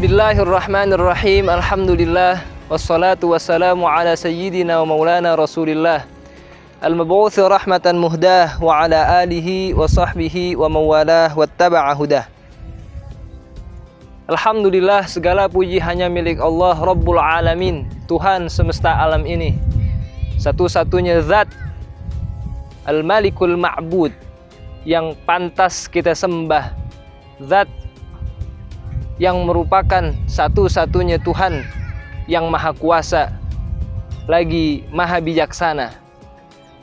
Bismillahirrahmanirrahim. Alhamdulillah wassalatu wassalamu ala sayyidina wa maulana Rasulillah al-mab'uts rahmatan muhdah wa ala alihi wa sahbihi wa mawalah wattaba'a hudah. Alhamdulillah, segala puji hanya milik Allah Rabbul Alamin, Tuhan semesta alam ini, satu-satunya zat Al-Malikul Ma'bud yang pantas kita sembah, zat yang merupakan satu-satunya Tuhan yang maha kuasa lagi maha bijaksana.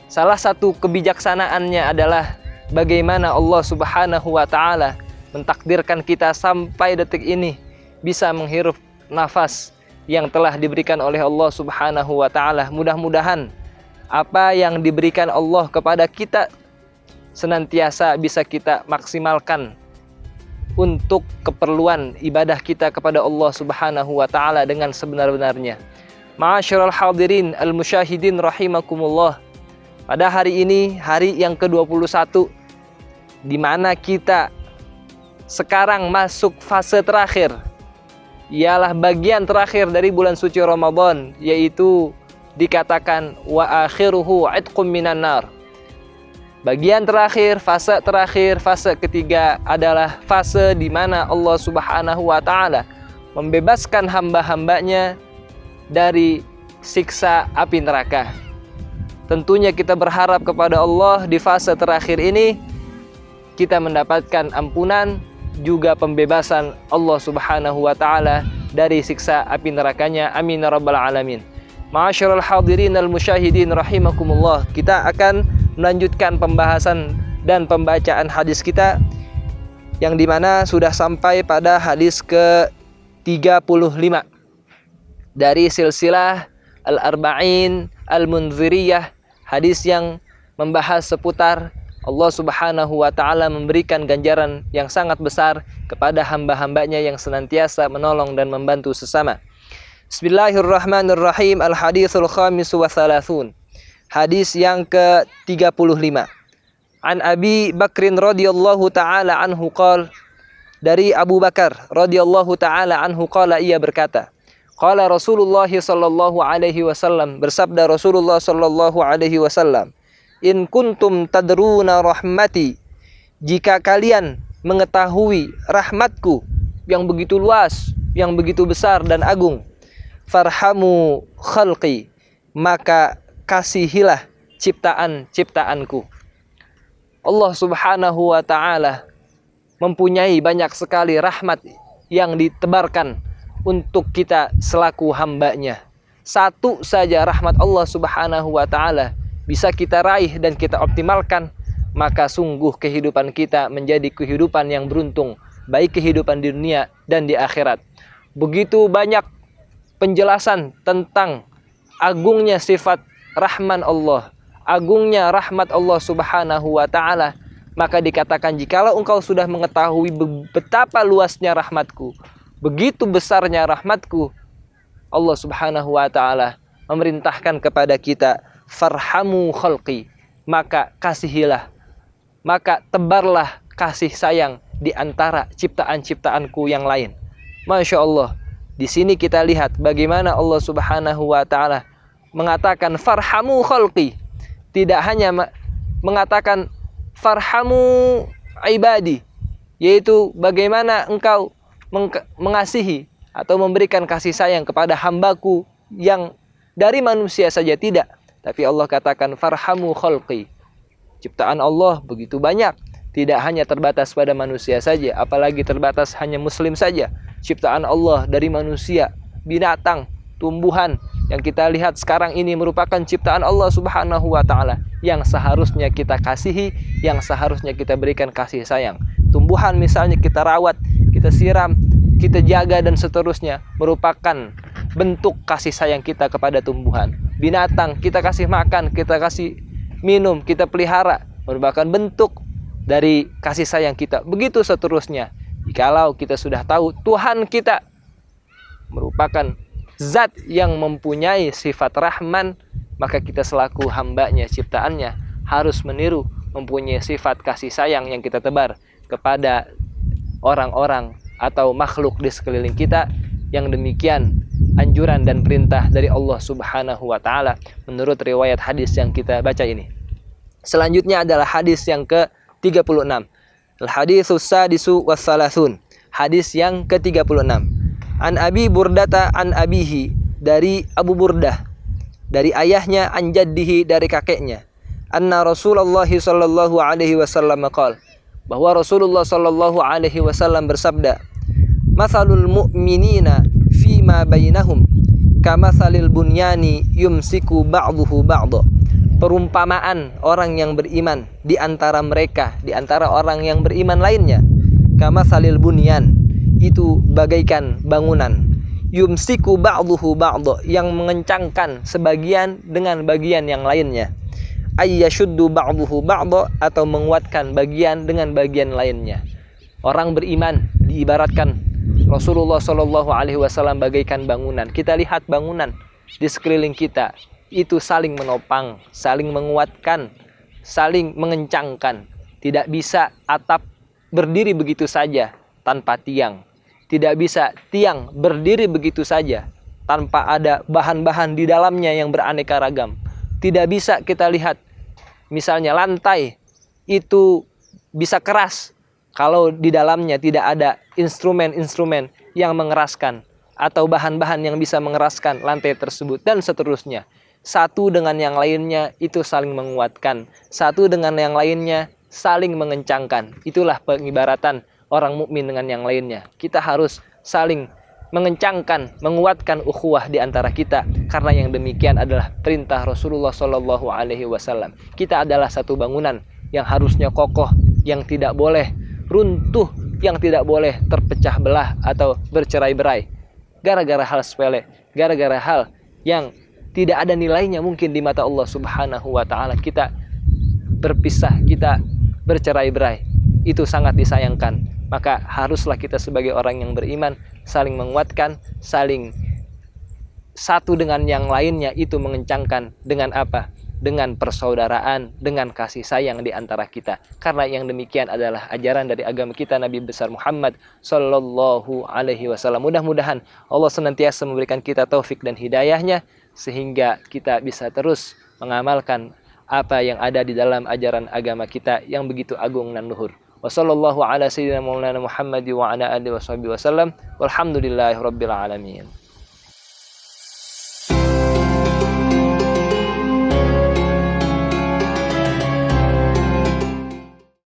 Salah satu kebijaksanaannya adalah bagaimana Allah Subhanahu wa ta'ala mentakdirkan kita sampai detik ini bisa menghirup nafas yang telah diberikan oleh Allah Subhanahu wa ta'ala. Mudah-mudahan apa yang diberikan Allah kepada kita senantiasa bisa kita maksimalkan untuk keperluan ibadah kita kepada Allah Subhanahu wa ta'ala dengan sebenar-benarnya. Ma'asyiral hadirin al-musyahidin rahimakumullah. Pada hari ini, hari yang ke-21, di mana kita sekarang masuk fase terakhir, ialah bagian terakhir dari bulan suci Ramadan, yaitu dikatakan wa akhiruhu itqum minan nar. Bagian terakhir, fase ketiga adalah fase di mana Allah Subhanahu wa ta'ala membebaskan hamba-hambanya dari siksa api neraka. Tentunya kita berharap kepada Allah di fase terakhir ini kita mendapatkan ampunan juga pembebasan Allah Subhanahu wa ta'ala dari siksa api nerakanya. Amin ya rabbal alamin. Ma'asyiral hadirin al-musyahidin rahimakumullah. Kita akan melanjutkan pembahasan dan pembacaan hadis kita yang dimana sudah sampai pada hadis ke-35 dari silsilah Al-Arba'in Al-Munziriyah, hadis yang membahas seputar Allah Subhanahu wa ta'ala memberikan ganjaran yang sangat besar kepada hamba-hambanya yang senantiasa menolong dan membantu sesama. Bismillahirrahmanirrahim. Al-hadithul khamis wa thalathun. Hadis yang ke-35. An Abi Bakrin radhiyallahu ta'ala anhu qala, dari Abu Bakar radhiyallahu ta'ala anhu qala, ia berkata, qala Rasulullah sallallahu alaihi wasallam, bersabda Rasulullah sallallahu alaihi wasallam, in kuntum tadruna rahmati, jika kalian mengetahui rahmatku yang begitu luas, yang begitu besar dan agung, farhamu khalqi, maka kasihilah ciptaan-ciptaanku. Allah Subhanahu wa ta'ala mempunyai banyak sekali rahmat yang ditebarkan untuk kita selaku hambanya. Satu saja rahmat Allah Subhanahu wa ta'ala bisa kita raih dan kita optimalkan, maka sungguh kehidupan kita menjadi kehidupan yang beruntung, baik kehidupan di dunia dan di akhirat. Begitu banyak penjelasan tentang agungnya sifat Rahman Allah, agungnya rahmat Allah Subhanahu wa ta'ala, maka dikatakan jikalau engkau sudah mengetahui betapa luasnya rahmatku, begitu besarnya rahmatku, Allah Subhanahu wa ta'ala memerintahkan kepada kita, farhamu khalqi, maka kasihilah, maka tebarlah kasih sayang di antara ciptaan-ciptaanku yang lain. Masya Allah, di sini kita lihat bagaimana Allah Subhanahu wa ta'ala mengatakan farhamu khalqi, tidak hanya mengatakan farhamu ibadi, yaitu bagaimana engkau mengasihi atau memberikan kasih sayang kepada hambaku yang dari manusia saja, tidak, tapi Allah katakan farhamu khalqi. Ciptaan Allah begitu banyak, tidak hanya terbatas pada manusia saja, apalagi terbatas hanya muslim saja. Ciptaan Allah dari manusia, binatang, tumbuhan yang kita lihat sekarang ini merupakan ciptaan Allah Subhanahu wa ta'ala yang seharusnya kita kasihi, yang seharusnya kita berikan kasih sayang. Tumbuhan misalnya kita rawat, kita siram, kita jaga dan seterusnya, merupakan bentuk kasih sayang kita kepada tumbuhan. Binatang kita kasih makan, kita kasih minum, kita pelihara, merupakan bentuk dari kasih sayang kita. Begitu seterusnya. Jikalau kita sudah tahu Tuhan kita merupakan zat yang mempunyai sifat Rahman, maka kita selaku hambanya, ciptaannya, harus meniru, mempunyai sifat kasih sayang yang kita tebar kepada orang-orang atau makhluk di sekeliling kita. Yang demikian anjuran dan perintah dari Allah Subhanahu wa taala menurut riwayat hadis yang kita baca ini. Selanjutnya adalah hadis yang ke-36. Al-haditsus sadisu wassalasun. Hadis yang ke-36. An Abi Burdata an abihi, dari Abu Burdah, dari ayahnya, an jaddihi, dari kakeknya. Anna Rasulullah sallallahu alaihi wasallam qala, bahwa Rasulullah sallallahu alaihi wasallam bersabda, "Matsalul mu'minina fima bainahum kamatsalil bunyani yumsiku ba'dhuhu ba'dha." Perumpamaan orang yang beriman di antara mereka, di antara orang yang beriman lainnya, kamatsalil bunyan, itu bagaikan bangunan, yumsiku ba'dhuhu ba'dha, yang mengencangkan sebagian dengan bagian yang lainnya, ayyashuddu ba'dhuhu ba'dha, atau menguatkan bagian dengan bagian lainnya. Orang beriman diibaratkan Rasulullah Shallallahu Alaihi Wasallam bagaikan bangunan. Kita lihat bangunan di sekeliling kita itu saling menopang, saling menguatkan, saling mengencangkan. Tidak bisa atap berdiri begitu saja tanpa tiang. Tidak bisa tiang berdiri begitu saja tanpa ada bahan-bahan di dalamnya yang beraneka ragam. Tidak bisa kita lihat misalnya lantai itu bisa keras kalau di dalamnya tidak ada instrumen-instrumen yang mengeraskan atau bahan-bahan yang bisa mengeraskan lantai tersebut, dan seterusnya. Satu dengan yang lainnya itu saling menguatkan, satu dengan yang lainnya saling mengencangkan. Itulah pengibaratan orang mukmin dengan yang lainnya. Kita harus saling mengencangkan, menguatkan ukhuwah di antara kita, karena yang demikian adalah perintah Rasulullah Shallallahu Alaihi Wasallam. Kita adalah satu bangunan yang harusnya kokoh, yang tidak boleh runtuh, yang tidak boleh terpecah belah atau bercerai-berai gara-gara hal sepele, gara-gara hal yang tidak ada nilainya mungkin di mata Allah Subhanahu wa taala. Kita berpisah, kita bercerai-berai, itu sangat disayangkan. Maka haruslah kita sebagai orang yang beriman saling menguatkan, saling satu dengan yang lainnya itu mengencangkan dengan apa? Dengan persaudaraan, dengan kasih sayang di antara kita. Karena yang demikian adalah ajaran dari agama kita, Nabi besar Muhammad Sallallahu Alaihi Wasallam. Mudah-mudahan Allah senantiasa memberikan kita taufik dan hidayahnya, sehingga kita bisa terus mengamalkan apa yang ada di dalam ajaran agama kita yang begitu agung dan luhur. Wassallallahu ala sayyidina maulana Muhammad wa ala alihi wasallam. Walhamdulillahi rabbil alamin.